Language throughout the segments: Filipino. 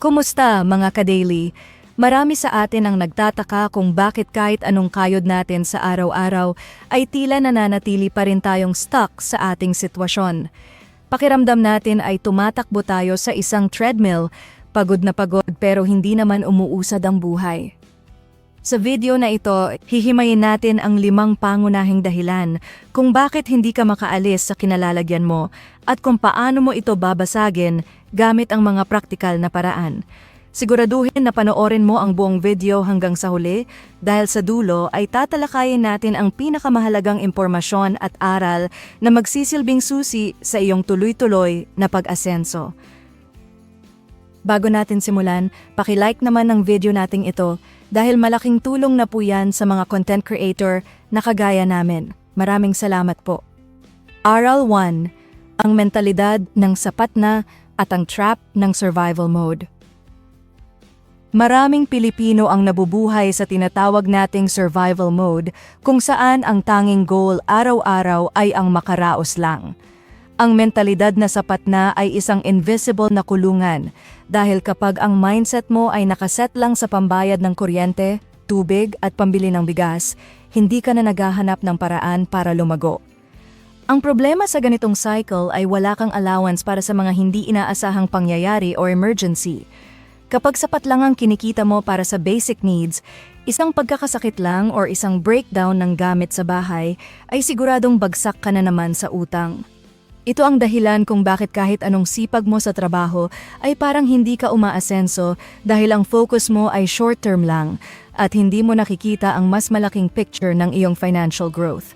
Kumusta mga ka-daily? Marami sa atin ang nagtataka kung bakit kahit anong kayod natin sa araw-araw ay tila nananatili pa rin tayong stuck sa ating sitwasyon. Pakiramdam natin ay tumatakbo tayo sa isang treadmill, pagod na pagod pero hindi naman umuusad ang buhay. Sa video na ito, hihimayin natin ang 5 pangunahing dahilan kung bakit hindi ka makaalis sa kinalalagyan mo at kung paano mo ito babasagin gamit ang mga praktikal na paraan. Siguraduhin na panoorin mo ang buong video hanggang sa huli dahil sa dulo ay tatalakayin natin ang pinakamahalagang impormasyon at aral na magsisilbing susi sa iyong tuloy-tuloy na pag-asenso. Bago natin simulan, paki-like naman ang video nating ito dahil malaking tulong na po yan sa mga content creator na kagaya namin. Maraming salamat po. Aral 1. Ang mentalidad ng sapat na at ang trap ng survival mode. Maraming Pilipino ang nabubuhay sa tinatawag nating survival mode kung saan ang tanging goal araw-araw ay ang makaraos lang. Ang mentalidad na sapat na ay isang invisible na kulungan dahil kapag ang mindset mo ay nakaset lang sa pambayad ng kuryente, tubig at pambili ng bigas, hindi ka na naghahanap ng paraan para lumago. Ang problema sa ganitong cycle ay wala kang allowance para sa mga hindi inaasahang pangyayari o emergency. Kapag sapat lang ang kinikita mo para sa basic needs, isang pagkakasakit lang or isang breakdown ng gamit sa bahay ay siguradong bagsak ka na naman sa utang. Ito ang dahilan kung bakit kahit anong sipag mo sa trabaho ay parang hindi ka umaasenso dahil ang focus mo ay short-term lang at hindi mo nakikita ang mas malaking picture ng iyong financial growth.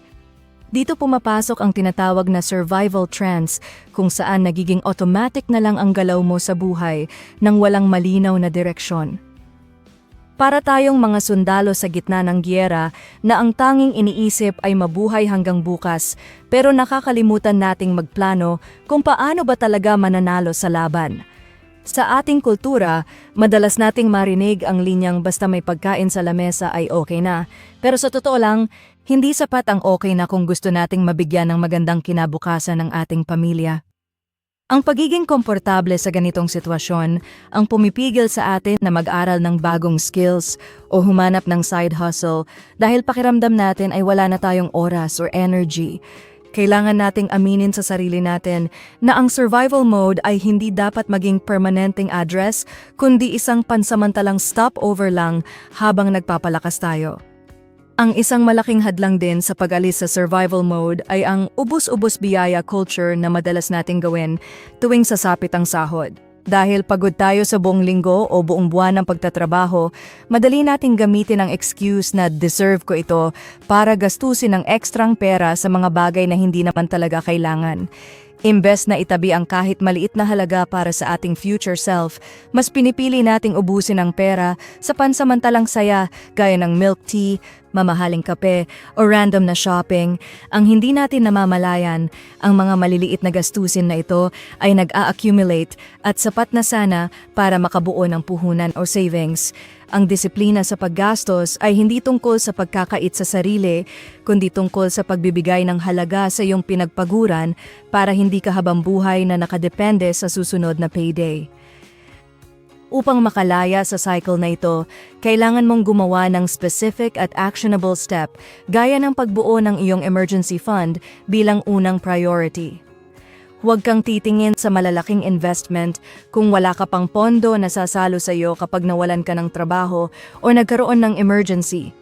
Dito pumapasok ang tinatawag na survival trance kung saan nagiging automatic na lang ang galaw mo sa buhay nang walang malinaw na direksyon. Para tayong mga sundalo sa gitna ng giyera na ang tanging iniisip ay mabuhay hanggang bukas pero nakakalimutan nating magplano kung paano ba talaga mananalo sa laban. Sa ating kultura, madalas nating marinig ang linyang basta may pagkain sa lamesa ay okay na. Pero sa totoo lang, hindi sapat ang okay na kung gusto nating mabigyan ng magandang kinabukasan ng ating pamilya. Ang pagiging komportable sa ganitong sitwasyon ang pumipigil sa atin na mag-aral ng bagong skills o humanap ng side hustle dahil pakiramdam natin ay wala na tayong oras or energy. Kailangan nating aminin sa sarili natin na ang survival mode ay hindi dapat maging permanenteng address kundi isang pansamantalang stopover lang habang nagpapalakas tayo. Ang isang malaking hadlang din sa pag-alis sa survival mode ay ang ubus-ubus biyaya culture na madalas nating gawin tuwing sasapit ang sahod. Dahil pagod tayo sa buong linggo o buong buwan ng pagtatrabaho, madali nating gamitin ang excuse na deserve ko ito para gastusin ng ekstrang pera sa mga bagay na hindi naman talaga kailangan. Imbes na itabi ang kahit maliit na halaga para sa ating future self, mas pinipili nating ubusin ang pera sa pansamantalang saya gaya ng milk tea, mamahaling kape o random na shopping. Ang hindi natin namamalayan, ang mga maliliit na gastusin na ito ay nag-a-accumulate at sapat na sana para makabuo ng puhunan o savings. Ang disiplina sa paggastos ay hindi tungkol sa pagkakait sa sarili, kundi tungkol sa pagbibigay ng halaga sa iyong pinagpaguran para hindi ka habang buhay na nakadepende sa susunod na payday. Upang makalaya sa cycle na ito, kailangan mong gumawa ng specific at actionable step gaya ng pagbuo ng iyong emergency fund bilang unang priority. Huwag kang titingin sa malalaking investment kung wala ka pang pondo na sasalo sa iyo kapag nawalan ka ng trabaho o nagkaroon ng emergency.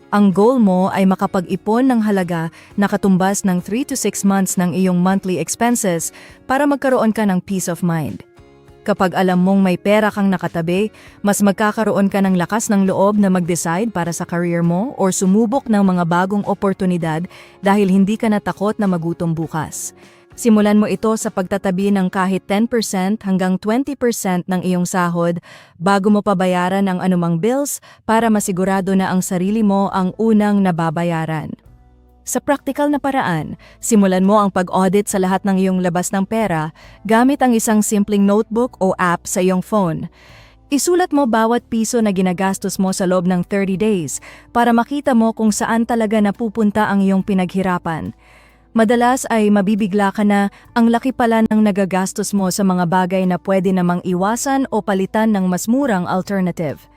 Ang goal mo ay makapag-ipon ng halaga na katumbas ng 3 to 6 months ng iyong monthly expenses para magkaroon ka ng peace of mind. Kapag alam mong may pera kang nakatabi, mas magkakaroon ka ng lakas ng loob na mag-decide para sa career mo o sumubok ng mga bagong oportunidad dahil hindi ka natakot na magutom bukas. Simulan mo ito sa pagtatabi ng kahit 10% hanggang 20% ng iyong sahod bago mo pabayaran ang anumang bills para masigurado na ang sarili mo ang unang nababayaran. Sa praktikal na paraan, simulan mo ang pag-audit sa lahat ng iyong labas ng pera gamit ang isang simpleng notebook o app sa iyong phone. Isulat mo bawat piso na ginagastos mo sa loob ng 30 days para makita mo kung saan talaga napupunta ang iyong pinaghirapan. Madalas ay mabibigla ka na ang laki pala ng nagagastos mo sa mga bagay na pwede namang iwasan o palitan ng mas murang alternative.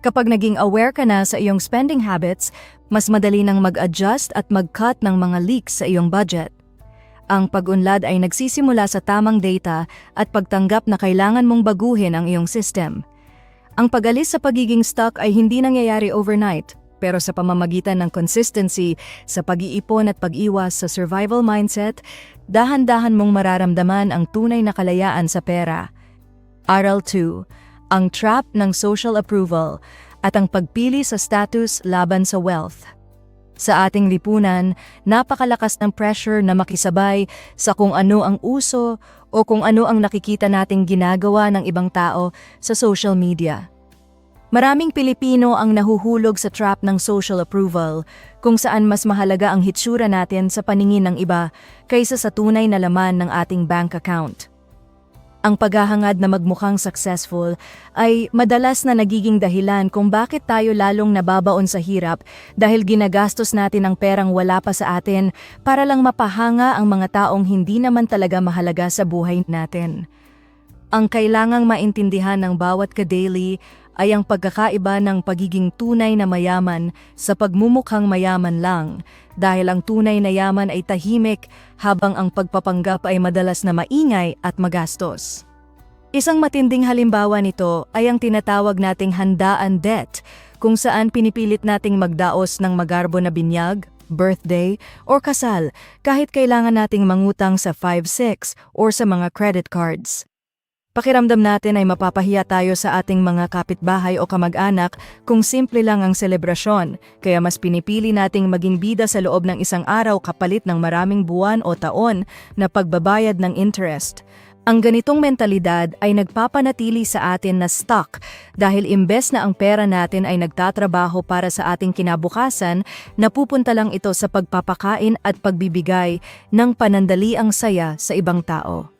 Kapag naging aware ka na sa iyong spending habits, mas madali nang mag-adjust at mag-cut ng mga leaks sa iyong budget. Ang pag-unlad ay nagsisimula sa tamang data at pagtanggap na kailangan mong baguhin ang iyong system. Ang pag-alis sa pagiging stuck ay hindi nangyayari overnight, pero sa pamamagitan ng consistency sa pag-iipon at pag-iwas sa survival mindset, dahan-dahan mong mararamdaman ang tunay na kalayaan sa pera. Aral 2. Ang trap ng social approval at ang pagpili sa status laban sa wealth. Sa ating lipunan, napakalakas ng pressure na makisabay sa kung ano ang uso o kung ano ang nakikita nating ginagawa ng ibang tao sa social media. Maraming Pilipino ang nahuhulog sa trap ng social approval, kung saan mas mahalaga ang hitsura natin sa paningin ng iba kaysa sa tunay na laman ng ating bank account. Ang paghahangad na magmukhang successful ay madalas na nagiging dahilan kung bakit tayo lalong nababaon sa hirap dahil ginagastos natin ang perang wala pa sa atin para lang mapahanga ang mga taong hindi naman talaga mahalaga sa buhay natin. Ang kailangang maintindihan ng bawat ka-daily ay ang pagkakaiba ng pagiging tunay na mayaman sa pagmumukhang mayaman lang, dahil ang tunay na yaman ay tahimik habang ang pagpapanggap ay madalas na maingay at magastos. Isang matinding halimbawa nito ay ang tinatawag nating handaan debt, kung saan pinipilit nating magdaos ng magarbo na binyag, birthday, or kasal kahit kailangan nating mangutang sa 5-6 or sa mga credit cards. Pakiramdam natin ay mapapahiya tayo sa ating mga kapitbahay o kamag-anak kung simple lang ang selebrasyon, kaya mas pinipili nating maging bida sa loob ng isang araw kapalit ng maraming buwan o taon na pagbabayad ng interest. Ang ganitong mentalidad ay nagpapanatili sa atin na stuck dahil imbes na ang pera natin ay nagtatrabaho para sa ating kinabukasan, napupunta lang ito sa pagpapakain at pagbibigay ng panandaliang saya sa ibang tao.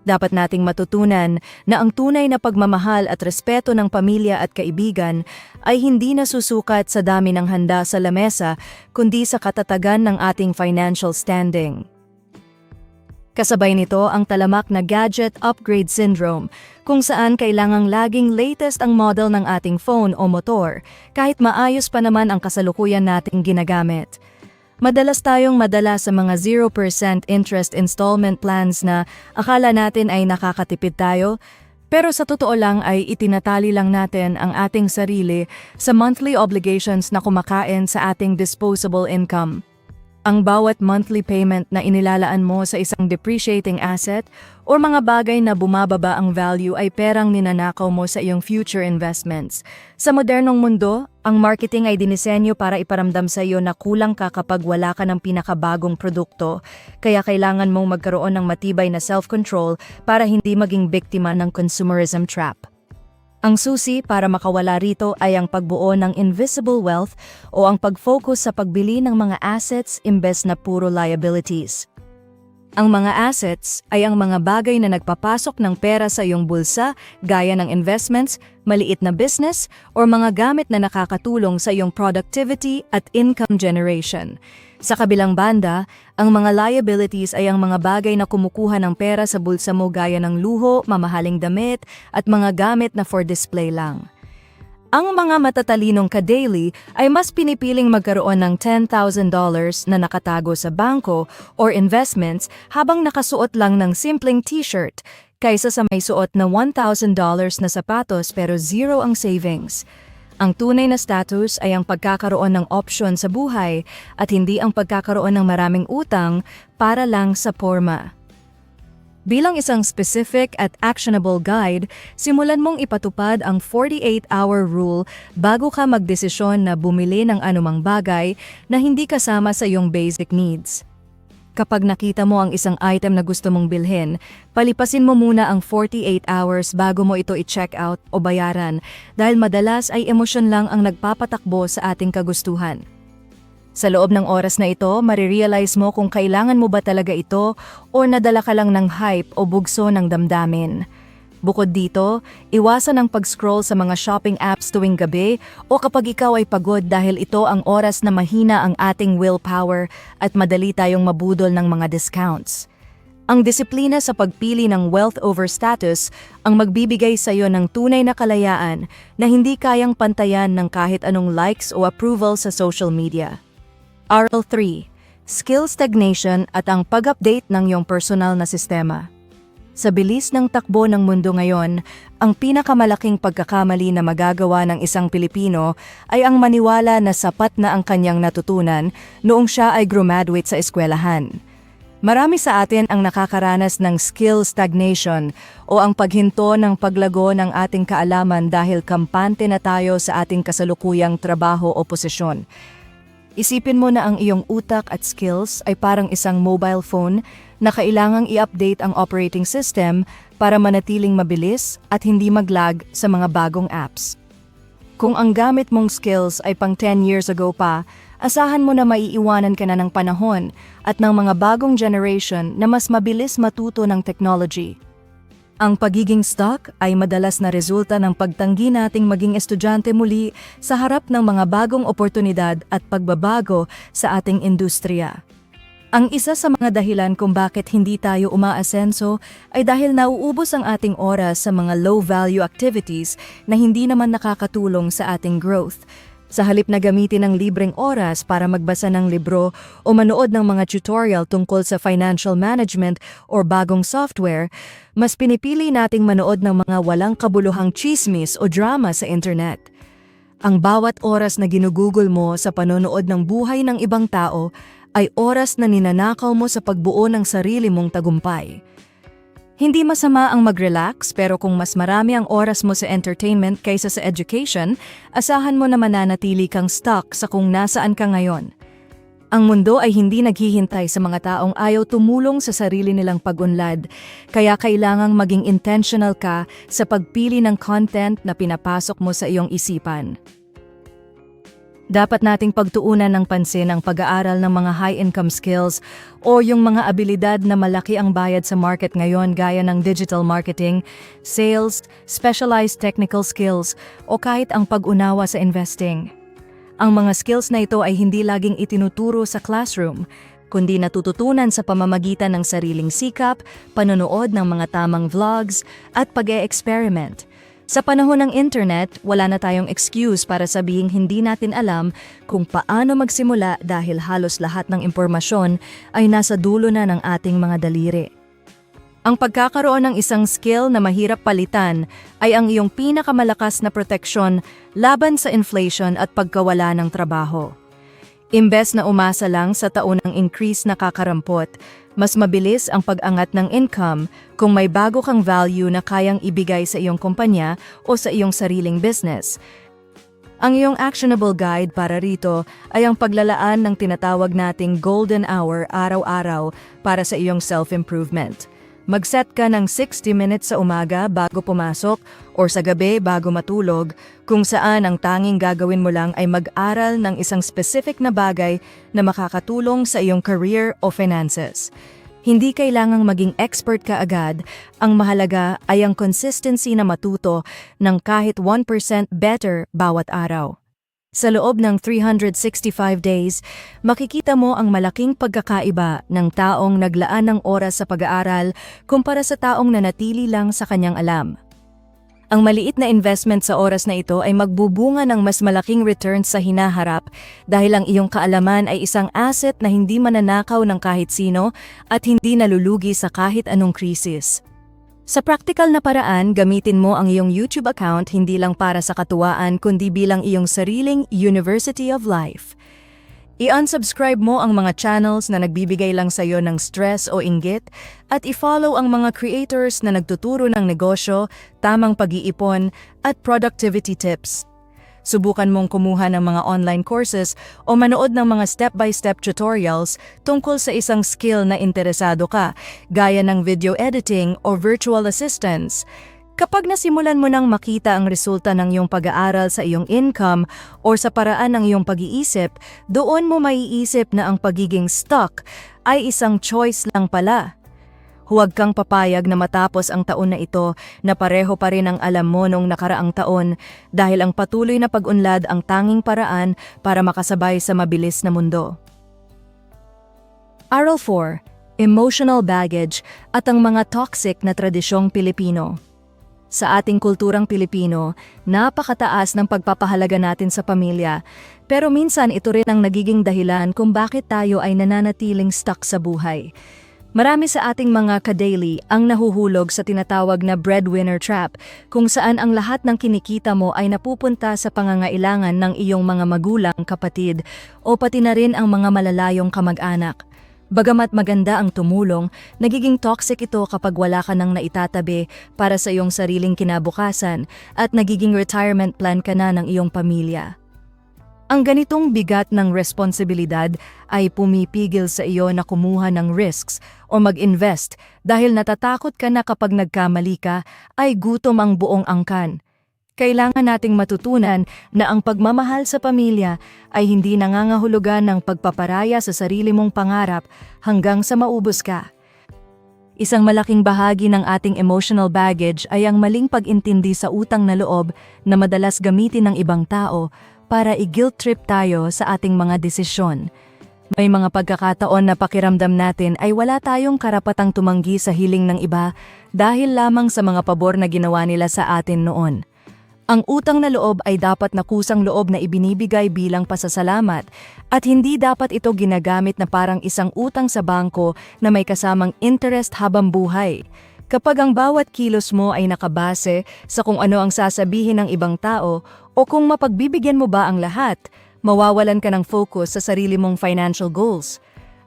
Dapat nating matutunan na ang tunay na pagmamahal at respeto ng pamilya at kaibigan ay hindi nasusukat sa dami ng handa sa lamesa, kundi sa katatagan ng ating financial standing. Kasabay nito ang talamak na gadget upgrade syndrome, kung saan kailangang laging latest ang model ng ating phone o motor, kahit maayos pa naman ang kasalukuyan nating ginagamit. Madalas tayong madala sa mga 0% interest installment plans na akala natin ay nakakatipid tayo, pero sa totoo lang ay itinatali lang natin ang ating sarili sa monthly obligations na kumakain sa ating disposable income. Ang bawat monthly payment na inilalaan mo sa isang depreciating asset o mga bagay na bumababa ang value ay perang ninanakaw mo sa iyong future investments. Sa modernong mundo, ang marketing ay dinisenyo para iparamdam sa iyo na kulang ka kapag wala ka ng pinakabagong produkto, kaya kailangan mong magkaroon ng matibay na self-control para hindi maging biktima ng consumerism trap. Ang susi para makawala rito ay ang pagbuo ng invisible wealth o ang pag-focus sa pagbili ng mga assets imbes na puro liabilities. Ang mga assets ay ang mga bagay na nagpapasok ng pera sa iyong bulsa gaya ng investments, maliit na business, o mga gamit na nakakatulong sa iyong productivity at income generation. Sa kabilang banda, ang mga liabilities ay ang mga bagay na kumukuha ng pera sa bulsa mo gaya ng luho, mamahaling damit, at mga gamit na for display lang. Ang mga matatalinong ka-daily ay mas pinipiling magkaroon ng $10,000 na nakatago sa bangko or investments habang nakasuot lang ng simpleng t-shirt kaysa sa may suot na $1,000 na sapatos pero zero ang savings. Ang tunay na status ay ang pagkakaroon ng opsyon sa buhay at hindi ang pagkakaroon ng maraming utang para lang sa porma. Bilang isang specific at actionable guide, simulan mong ipatupad ang 48-hour rule bago ka magdesisyon na bumili ng anumang bagay na hindi kasama sa iyong basic needs. Kapag nakita mo ang isang item na gusto mong bilhin, palipasin mo muna ang 48 hours bago mo ito i-check out o bayaran dahil madalas ay emosyon lang ang nagpapatakbo sa ating kagustuhan. Sa loob ng oras na ito, marirealize mo kung kailangan mo ba talaga ito o nadala ka lang ng hype o bugso ng damdamin. Bukod dito, iwasan ang pag-scroll sa mga shopping apps tuwing gabi o kapag ikaw ay pagod dahil ito ang oras na mahina ang ating willpower at madali tayong mabudol ng mga discounts. Ang disiplina sa pagpili ng wealth over status ang magbibigay sa iyo ng tunay na kalayaan na hindi kayang pantayan ng kahit anong likes o approval sa social media. Aral 3. Skill stagnation at ang pag-update ng iyong personal na sistema. Sa bilis ng takbo ng mundo ngayon, ang pinakamalaking pagkakamali na magagawa ng isang Pilipino ay ang maniwala na sapat na ang kanyang natutunan noong siya ay graduate sa eskwelahan. Marami sa atin ang nakakaranas ng skill stagnation o ang paghinto ng paglago ng ating kaalaman dahil kampante na tayo sa ating kasalukuyang trabaho o posisyon. Isipin mo na ang iyong utak at skills ay parang isang mobile phone na kailangang i-update ang operating system para manatiling mabilis at hindi mag-lag sa mga bagong apps. Kung ang gamit mong skills ay pang 10 years ago pa, asahan mo na maiiwanan ka na ng panahon at ng mga bagong generation na mas mabilis matuto ng technology. Ang pagiging stuck ay madalas na resulta ng pagtanggi nating maging estudyante muli sa harap ng mga bagong oportunidad at pagbabago sa ating industriya. Ang isa sa mga dahilan kung bakit hindi tayo umaasenso ay dahil nauubos ang ating oras sa mga low-value activities na hindi naman nakakatulong sa ating growth. Sa halip na gamitin ang libreng oras para magbasa ng libro o manood ng mga tutorial tungkol sa financial management o bagong software, mas pinipili nating manood ng mga walang kabuluhang chismis o drama sa internet. Ang bawat oras na ginugugol mo sa panonood ng buhay ng ibang tao ay oras na ninanakaw mo sa pagbuo ng sarili mong tagumpay. Hindi masama ang mag-relax pero kung mas marami ang oras mo sa entertainment kaysa sa education, asahan mo na mananatili kang stuck sa kung nasaan ka ngayon. Ang mundo ay hindi naghihintay sa mga taong ayaw tumulong sa sarili nilang pag-unlad, kaya kailangang maging intentional ka sa pagpili ng content na pinapasok mo sa iyong isipan. Dapat nating pagtuunan ng pansin ang pag-aaral ng mga high-income skills o yung mga abilidad na malaki ang bayad sa market ngayon gaya ng digital marketing, sales, specialized technical skills o kahit ang pag-unawa sa investing. Ang mga skills na ito ay hindi laging itinuturo sa classroom, kundi natututunan sa pamamagitan ng sariling sikap, panonood ng mga tamang vlogs at pag-e-experiment. Sa panahon ng internet, wala na tayong excuse para sabihing hindi natin alam kung paano magsimula dahil halos lahat ng impormasyon ay nasa dulo na ng ating mga daliri. Ang pagkakaroon ng isang skill na mahirap palitan ay ang iyong pinakamalakas na proteksyon laban sa inflation at pagkawala ng trabaho. Imbes na umasa lang sa taunang increase na kakarampot, mas mabilis ang pag-angat ng income kung may bago kang value na kayang ibigay sa iyong kumpanya o sa iyong sariling business. Ang iyong actionable guide para rito ay ang paglalaan ng tinatawag nating golden hour araw-araw para sa iyong self-improvement. Mag-set ka ng 60 minutes sa umaga bago pumasok o sa gabi bago matulog kung saan ang tanging gagawin mo lang ay mag-aral ng isang specific na bagay na makakatulong sa iyong career o finances. Hindi kailangang maging expert ka agad, ang mahalaga ay ang consistency na matuto ng kahit 1% better bawat araw. Sa loob ng 365 days, makikita mo ang malaking pagkakaiba ng taong naglaan ng oras sa pag-aaral kumpara sa taong nanatili lang sa kanyang alam. Ang maliit na investment sa oras na ito ay magbubunga ng mas malaking returns sa hinaharap dahil ang iyong kaalaman ay isang asset na hindi mananakaw ng kahit sino at hindi nalulugi sa kahit anong krisis. Sa practical na paraan, gamitin mo ang iyong YouTube account hindi lang para sa katuwaan kundi bilang iyong sariling University of Life. I-unsubscribe mo ang mga channels na nagbibigay lang sa iyo ng stress o inggit at i-follow ang mga creators na nagtuturo ng negosyo, tamang pag-iipon at productivity tips. Subukan mong kumuha ng mga online courses o manood ng mga step-by-step tutorials tungkol sa isang skill na interesado ka, gaya ng video editing o virtual assistants. Kapag nasimulan mo nang makita ang resulta ng iyong pag-aaral sa iyong income o sa paraan ng iyong pag-iisip, doon mo maiisip na ang pagiging stuck ay isang choice lang pala. Huwag kang papayag na matapos ang taon na ito na pareho pa rin ang alam mo nung nakaraang taon dahil ang patuloy na pag-unlad ang tanging paraan para makasabay sa mabilis na mundo. Aral 4. Emotional baggage at ang mga toxic na tradisyong Pilipino. Sa ating kulturang Pilipino, napakataas ng pagpapahalaga natin sa pamilya, pero minsan ito rin ang nagiging dahilan kung bakit tayo ay nananatiling stuck sa buhay. Marami sa ating mga ka-daily ang nahuhulog sa tinatawag na breadwinner trap, kung saan ang lahat ng kinikita mo ay napupunta sa pangangailangan ng iyong mga magulang, kapatid, o pati na rin ang mga malalayong kamag-anak. Bagamat maganda ang tumulong, nagiging toxic ito kapag wala ka nang naitatabi para sa iyong sariling kinabukasan at nagiging retirement plan ka na ng iyong pamilya. Ang ganitong bigat ng responsibilidad ay pumipigil sa iyo na kumuha ng risks o mag-invest dahil natatakot ka na kapag nagkamali ka ay gutom ang buong angkan. Kailangan nating matutunan na ang pagmamahal sa pamilya ay hindi nangangahulugan ng pagpaparaya sa sarili mong pangarap hanggang sa maubos ka. Isang malaking bahagi ng ating emotional baggage ay ang maling pag-intindi sa utang na loob na madalas gamitin ng ibang tao para i-guilt trip tayo sa ating mga desisyon. May mga pagkakataon na pakiramdam natin ay wala tayong karapatang tumanggi sa hiling ng iba dahil lamang sa mga pabor na ginawa nila sa atin noon. Ang utang na loob ay dapat na kusang loob na ibinibigay bilang pasasalamat at hindi dapat ito ginagamit na parang isang utang sa bangko na may kasamang interest habang buhay. Kapag ang bawat kilos mo ay nakabase sa kung ano ang sasabihin ng ibang tao o kung mapagbibigyan mo ba ang lahat, mawawalan ka ng focus sa sarili mong financial goals.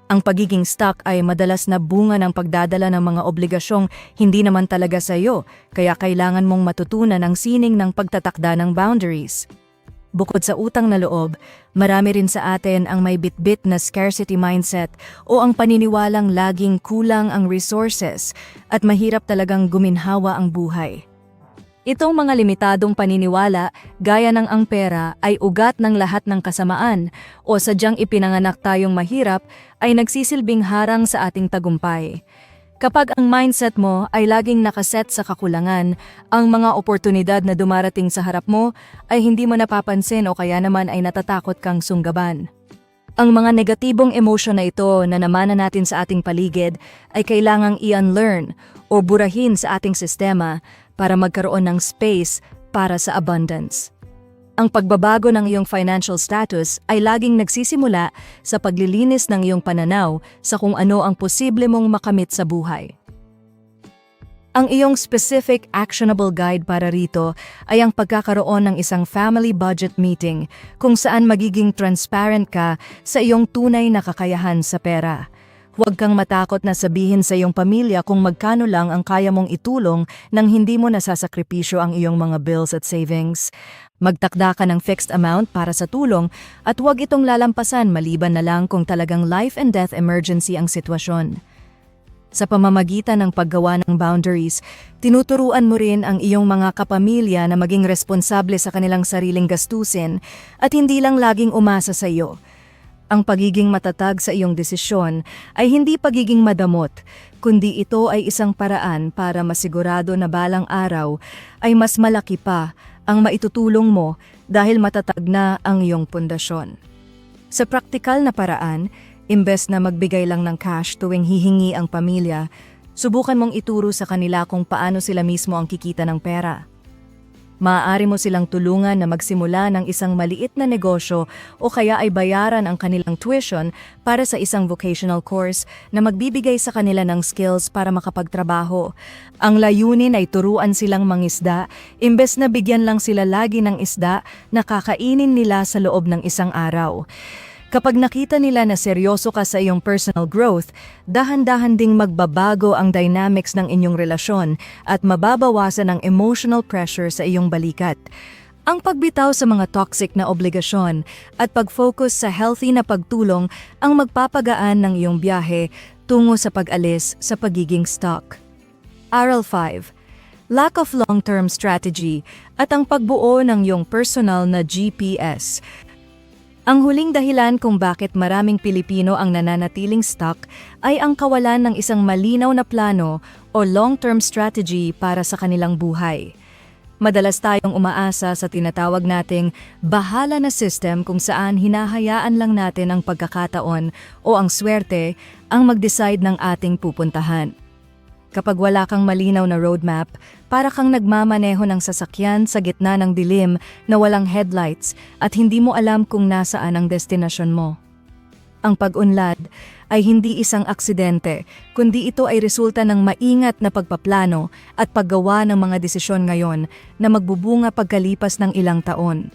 Ang pagiging stuck ay madalas na bunga ng pagdadala ng mga obligasyong hindi naman talaga sa iyo, kaya kailangan mong matutunan ang sining ng pagtatakda ng boundaries. Bukod sa utang na loob, marami rin sa atin ang may bitbit na scarcity mindset o ang paniniwalang laging kulang ang resources at mahirap talagang guminhawa ang buhay. Itong mga limitadong paniniwala, gaya ng ang pera ay ugat ng lahat ng kasamaan o sadyang ipinanganak tayong mahirap ay nagsisilbing harang sa ating tagumpay. Kapag ang mindset mo ay laging nakaset sa kakulangan, ang mga oportunidad na dumarating sa harap mo ay hindi mo napapansin o kaya naman ay natatakot kang sunggaban. Ang mga negatibong emosyon na ito na namana natin sa ating paligid ay kailangang i-unlearn o burahin sa ating sistema para magkaroon ng space para sa abundance. Ang pagbabago ng iyong financial status ay laging nagsisimula sa paglilinis ng iyong pananaw sa kung ano ang posible mong makamit sa buhay. Ang iyong specific actionable guide para rito ay ang pagkakaroon ng isang family budget meeting kung saan magiging transparent ka sa iyong tunay na kakayahan sa pera. Huwag kang matakot na sabihin sa iyong pamilya kung magkano lang ang kaya mong itulong nang hindi mo nasasakripisyo ang iyong mga bills at savings. Magtakda ka ng fixed amount para sa tulong at huwag itong lalampasan maliban na lang kung talagang life and death emergency ang sitwasyon. Sa pamamagitan ng paggawa ng boundaries, tinuturuan mo rin ang iyong mga kapamilya na maging responsable sa kanilang sariling gastusin at hindi lang laging umasa sa iyo. Ang pagiging matatag sa iyong desisyon ay hindi pagiging madamot, kundi ito ay isang paraan para masigurado na balang araw ay mas malaki pa ang maitutulong mo dahil matatag na ang iyong pundasyon. Sa praktikal na paraan, imbes na magbigay lang ng cash tuwing hihingi ang pamilya, subukan mong ituro sa kanila kung paano sila mismo ang kikita ng pera. Maaari mo silang tulungan na magsimula ng isang maliit na negosyo o kaya ay bayaran ang kanilang tuition para sa isang vocational course na magbibigay sa kanila ng skills para makapagtrabaho. Ang layunin ay turuan silang mangisda, imbes na bigyan lang sila lagi ng isda na kakainin nila sa loob ng isang araw. Kapag nakita nila na seryoso ka sa iyong personal growth, dahan-dahan ding magbabago ang dynamics ng inyong relasyon at mababawasan ang emotional pressure sa iyong balikat. Ang pagbitaw sa mga toxic na obligasyon at pag-focus sa healthy na pagtulong ang magpapagaan ng iyong biyahe tungo sa pag-alis sa pagiging stuck. Aral 5. Lack of long-term strategy at ang pagbuo ng iyong personal na GPS. Ang huling dahilan kung bakit maraming Pilipino ang nananatiling stuck ay ang kawalan ng isang malinaw na plano o long-term strategy para sa kanilang buhay. Madalas tayong umaasa sa tinatawag nating bahala na system kung saan hinahayaan lang natin ang pagkakataon o ang swerte ang mag-decide ng ating pupuntahan. Kapag wala kang malinaw na roadmap, para kang nagmamaneho ng sasakyan sa gitna ng dilim na walang headlights at hindi mo alam kung nasaan ang destinasyon mo. Ang pag-unlad ay hindi isang aksidente, kundi ito ay resulta ng maingat na pagpaplano at paggawa ng mga desisyon ngayon na magbubunga pagkalipas ng ilang taon.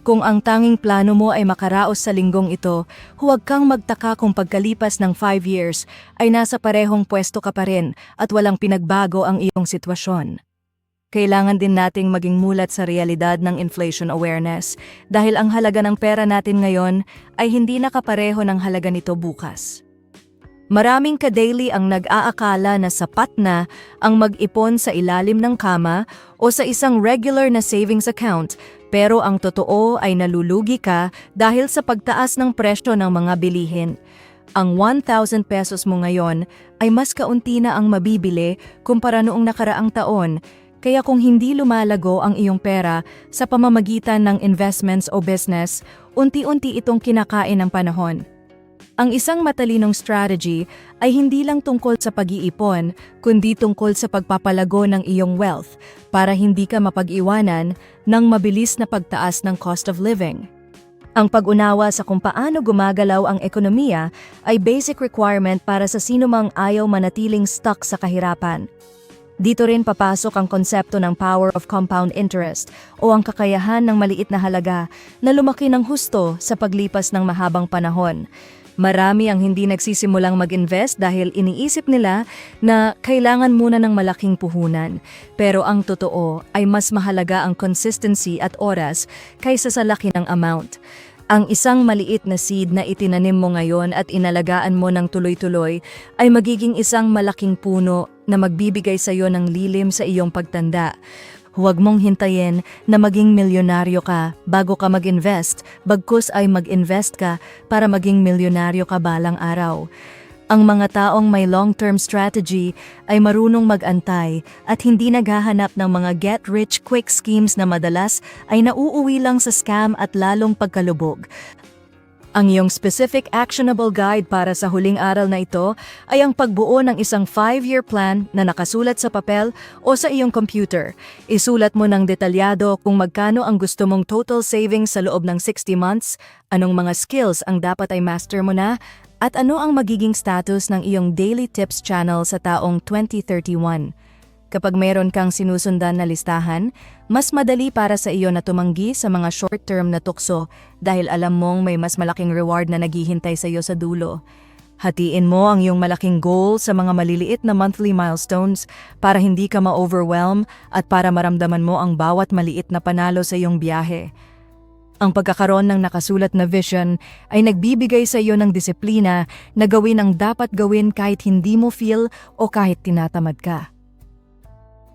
Kung ang tanging plano mo ay makaraos sa linggong ito, huwag kang magtaka kung pagkalipas ng 5 years ay nasa parehong pwesto ka pa rin at walang pinagbago ang iyong sitwasyon. Kailangan din nating maging mulat sa realidad ng inflation awareness dahil ang halaga ng pera natin ngayon ay hindi nakapareho ng halaga nito bukas. Maraming ka-daily ang nag-aakala na sapat na ang mag-ipon sa ilalim ng kama o sa isang regular na savings account, pero ang totoo ay nalulugi ka dahil sa pagtaas ng presyo ng mga bilihin. Ang 1,000 pesos mo ngayon ay mas kaunti na ang mabibili kumpara noong nakaraang taon, kaya kung hindi lumalago ang iyong pera sa pamamagitan ng investments o business, unti-unti itong kinakain ng panahon. Ang isang matalinong strategy ay hindi lang tungkol sa pag-iipon, kundi tungkol sa pagpapalago ng iyong wealth para hindi ka mapag-iwanan ng mabilis na pagtaas ng cost of living. Ang pag-unawa sa kung paano gumagalaw ang ekonomiya ay basic requirement para sa sinumang ayaw manatiling stuck sa kahirapan. Dito rin papasok ang konsepto ng power of compound interest o ang kakayahan ng maliit na halaga na lumaki ng husto sa paglipas ng mahabang panahon. Marami ang hindi nagsisimulang mag-invest dahil iniisip nila na kailangan muna ng malaking puhunan. Pero ang totoo ay mas mahalaga ang consistency at oras kaysa sa laki ng amount. Ang isang maliit na seed na itinanim mo ngayon at inalagaan mo ng tuloy-tuloy ay magiging isang malaking puno na magbibigay sa iyo ng lilim sa iyong pagtanda. Huwag mong hintayin na maging milyonaryo ka bago ka mag-invest, bagkus ay mag-invest ka para maging milyonaryo ka balang araw. Ang mga taong may long-term strategy ay marunong mag-antay at hindi naghahanap ng mga get-rich-quick schemes na madalas ay nauuwi lang sa scam at lalong pagkalubog. Ang iyong specific actionable guide para sa huling aral na ito ay ang pagbuo ng isang 5-year plan na nakasulat sa papel o sa iyong computer. Isulat mo ng detalyado kung magkano ang gusto mong total savings sa loob ng 60 months, anong mga skills ang dapat ay master mo na, at ano ang magiging status ng iyong daily tips channel sa taong 2031. Kapag mayroon kang sinusundan na listahan, mas madali para sa iyo na tumanggi sa mga short-term na tukso dahil alam mong may mas malaking reward na naghihintay sa iyo sa dulo. Hatiin mo ang iyong malaking goal sa mga maliliit na monthly milestones para hindi ka ma-overwhelm at para maramdaman mo ang bawat maliit na panalo sa iyong biyahe. Ang pagkakaroon ng nakasulat na vision ay nagbibigay sa iyo ng disiplina na gawin ang dapat gawin kahit hindi mo feel o kahit tinatamad ka.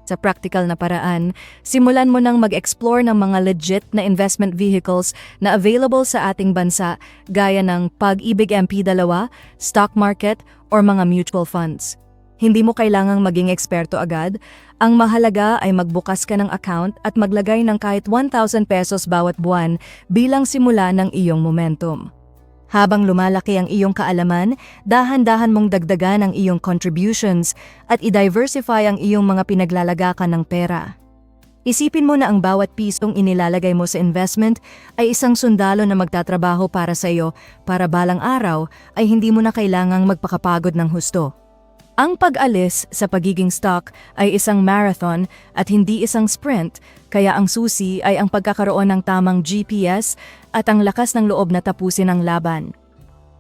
Sa practical na paraan, simulan mo nang mag-explore ng mga legit na investment vehicles na available sa ating bansa gaya ng Pag-ibig MP2, stock market, or mga mutual funds. Hindi mo kailangang maging eksperto agad. Ang mahalaga ay magbukas ka ng account at maglagay ng kahit 1,000 pesos bawat buwan bilang simula ng iyong momentum. Habang lumalaki ang iyong kaalaman, dahan-dahan mong dagdagan ang iyong contributions at i-diversify ang iyong mga pinaglalagakan ng pera. Isipin mo na ang bawat pisong inilalagay mo sa investment ay isang sundalo na magtatrabaho para sa iyo para balang araw ay hindi mo na kailangang magpakapagod ng husto. Ang pag-alis sa pagiging stuck ay isang marathon at hindi isang sprint, kaya ang susi ay ang pagkakaroon ng tamang GPS at ang lakas ng loob na tapusin ang laban.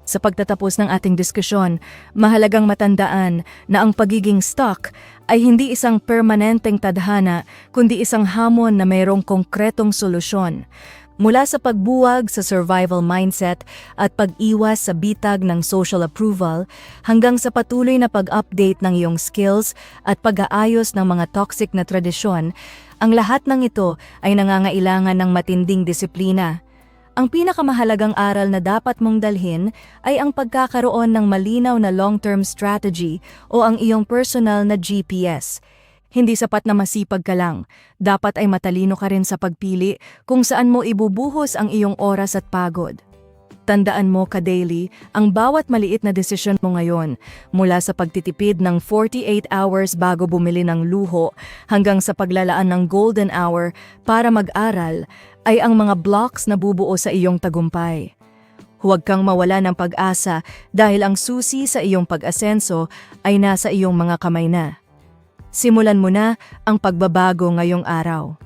Sa pagtatapos ng ating diskusyon, mahalagang matandaan na ang pagiging stuck ay hindi isang permanenteng tadhana, kundi isang hamon na mayroong konkretong solusyon. Mula sa pagbuwag sa survival mindset at pag-iwas sa bitag ng social approval hanggang sa patuloy na pag-update ng iyong skills at pag-aayos ng mga toxic na tradisyon, ang lahat ng ito ay nangangailangan ng matinding disiplina. Ang pinakamahalagang aral na dapat mong dalhin ay ang pagkakaroon ng malinaw na long-term strategy o ang iyong personal na GPS. Hindi sapat na masipag ka lang, dapat ay matalino ka rin sa pagpili kung saan mo ibubuhos ang iyong oras at pagod. Tandaan mo ka-daily, ang bawat maliit na desisyon mo ngayon, mula sa pagtitipid ng 48 hours bago bumili ng luho hanggang sa paglalaan ng golden hour para mag-aral, ay ang mga blocks na bubuo sa iyong tagumpay. Huwag kang mawala ng pag-asa dahil ang susi sa iyong pag-asenso ay nasa iyong mga kamay na. Simulan mo na ang pagbabago ngayong araw.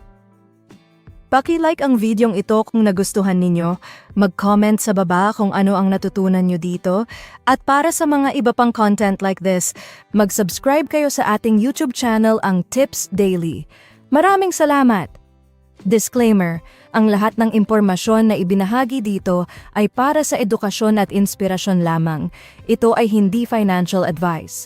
Paki-like ang videong ito kung nagustuhan ninyo, mag-comment sa baba kung ano ang natutunan nyo dito, at para sa mga iba pang content like this, mag-subscribe kayo sa ating YouTube channel ang Tips Daily. Maraming salamat! Disclaimer, ang lahat ng impormasyon na ibinahagi dito ay para sa edukasyon at inspirasyon lamang. Ito ay hindi financial advice.